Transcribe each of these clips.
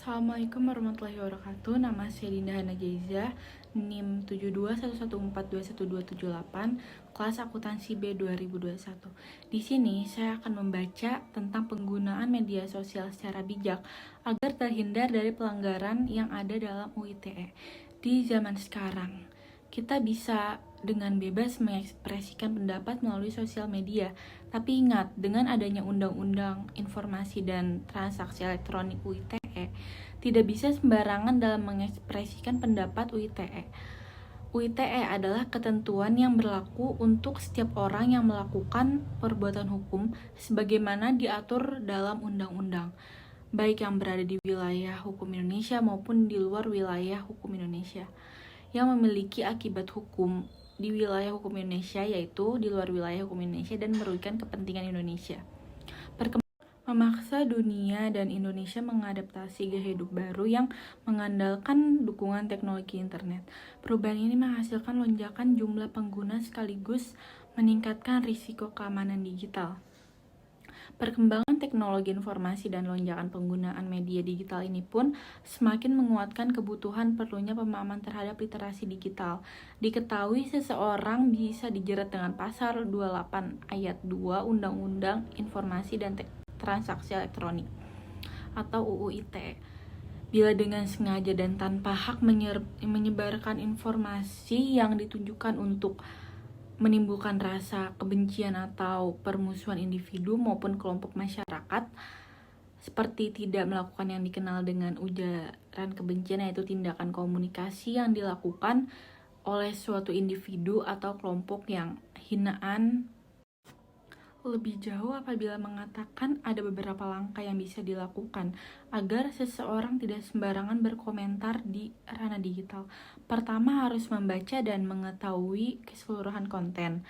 Assalamualaikum warahmatullahi wabarakatuh. Nama saya Dinda Hana Jaizah, NIM 7211142128, kelas akuntansi B 2021. Di sini saya akan membaca tentang penggunaan media sosial secara bijak agar terhindar dari pelanggaran yang ada dalam UITE. Di zaman sekarang, kita bisa dengan bebas mengekspresikan pendapat melalui sosial media. Tapi ingat, dengan adanya Undang-Undang Informasi dan Transaksi Elektronik UITE, tidak bisa sembarangan dalam mengekspresikan pendapat UITE. UITE adalah ketentuan yang berlaku untuk setiap orang yang melakukan perbuatan hukum sebagaimana diatur dalam undang-undang, baik yang berada di wilayah hukum Indonesia maupun di luar wilayah hukum Indonesia, yang memiliki akibat hukum di wilayah hukum Indonesia, yaitu di luar wilayah hukum Indonesia, dan merugikan kepentingan Indonesia. Memaksa dunia dan Indonesia mengadaptasi gaya hidup baru yang mengandalkan dukungan teknologi internet. Perubahan ini menghasilkan lonjakan jumlah pengguna sekaligus meningkatkan risiko keamanan digital. Perkembangan teknologi informasi dan lonjakan penggunaan media digital ini pun semakin menguatkan kebutuhan perlunya pemahaman terhadap literasi digital. Diketahui seseorang bisa dijerat dengan pasal 28 ayat 2 Undang-Undang Informasi dan Transaksi Elektronik atau UU ITE bila dengan sengaja dan tanpa hak menyebarkan informasi yang ditujukan untuk menimbulkan rasa kebencian atau permusuhan individu maupun kelompok masyarakat, seperti tidak melakukan yang dikenal dengan ujaran kebencian, yaitu tindakan komunikasi yang dilakukan oleh suatu individu atau kelompok yang hinaan. Lebih jauh apabila mengatakan ada beberapa langkah yang bisa dilakukan agar seseorang tidak sembarangan berkomentar di ranah digital. Pertama, harus membaca dan mengetahui keseluruhan konten.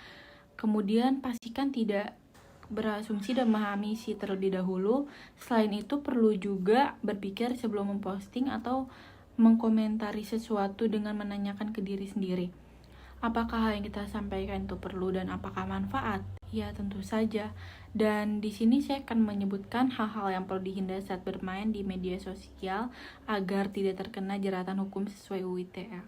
Kemudian, pastikan tidak berasumsi dan memahami isi terlebih dahulu. Selain itu, perlu juga berpikir sebelum memposting atau mengkomentari sesuatu dengan menanyakan ke diri sendiri, apakah hal yang kita sampaikan itu perlu dan apakah manfaat? Ya, tentu saja. Dan di sini saya akan menyebutkan hal-hal yang perlu dihindari saat bermain di media sosial agar tidak terkena jeratan hukum sesuai UU ITE.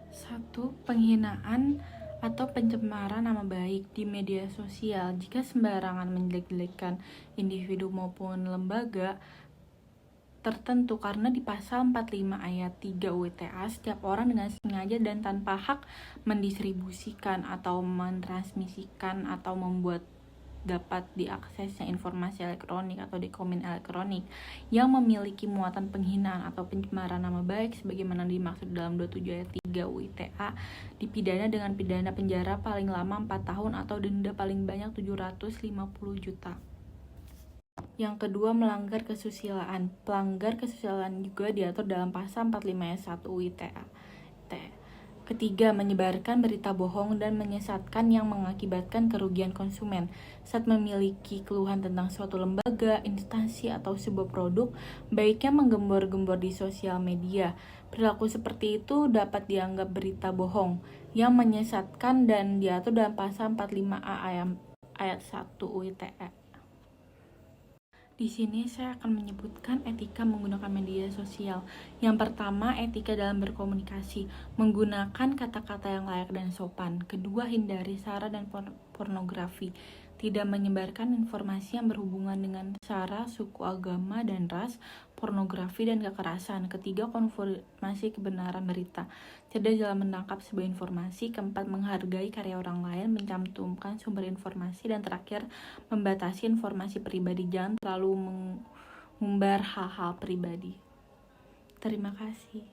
1. Penghinaan atau pencemaran nama baik di media sosial. Jika sembarangan menjelek-jelekan individu maupun lembaga tertentu, karena di pasal 45 ayat 3 UITE, setiap orang dengan sengaja dan tanpa hak mendistribusikan atau mentransmisikan atau membuat dapat diaksesnya informasi elektronik atau dokumen elektronik yang memiliki muatan penghinaan atau pencemaran nama baik sebagaimana dimaksud dalam 27 ayat 3 UITE dipidana dengan pidana penjara paling lama 4 tahun atau denda paling banyak 750 juta. Yang kedua, melanggar kesusilaan. Pelanggar kesusilaan juga diatur dalam pasal 45 ayat 1 UITE. Ketiga, menyebarkan berita bohong dan menyesatkan yang mengakibatkan kerugian konsumen. Saat memiliki keluhan tentang suatu lembaga, instansi, atau sebuah produk, baiknya menggembor-gembor di sosial media. Perilaku seperti itu dapat dianggap berita bohong yang menyesatkan dan diatur dalam pasal 45A ayat 1 UITE. Di sini saya akan menyebutkan etika menggunakan media sosial. Yang pertama, etika dalam berkomunikasi, menggunakan kata-kata yang layak dan sopan. Kedua, hindari sara dan pornografi, tidak menyebarkan informasi yang berhubungan dengan sara, suku, agama, dan ras, pornografi, dan kekerasan. Ketiga, konfirmasi kebenaran berita, cerdas dalam menangkap sebuah informasi. Keempat, menghargai karya orang lain, mencantumkan sumber informasi. Dan terakhir, membatasi informasi pribadi, jangan terlalu mengumbar hal-hal pribadi. Terima kasih.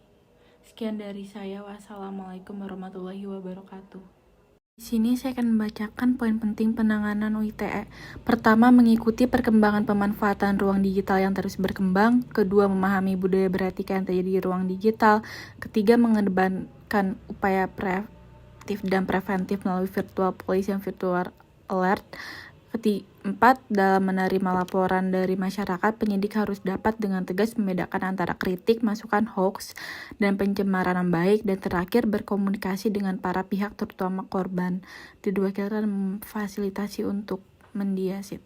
Sekian dari saya. Wassalamualaikum warahmatullahi wabarakatuh. Di sini saya akan membacakan poin penting penanganan UITE. Pertama, mengikuti perkembangan pemanfaatan ruang digital yang terus berkembang. Kedua, memahami budaya beretika yang terjadi di ruang digital. Ketiga, mengedepankan upaya proaktif dan preventif melalui virtual police dan virtual alert. Keempat, dalam menerima laporan dari masyarakat, penyidik harus dapat dengan tegas membedakan antara kritik, masukan, hoax, dan pencemaran nama baik. Dan terakhir, berkomunikasi dengan para pihak, terutama korban. Diwakilkan memfasilitasi untuk mendiasit.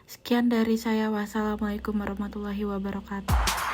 Sekian dari saya. Wassalamualaikum warahmatullahi wabarakatuh.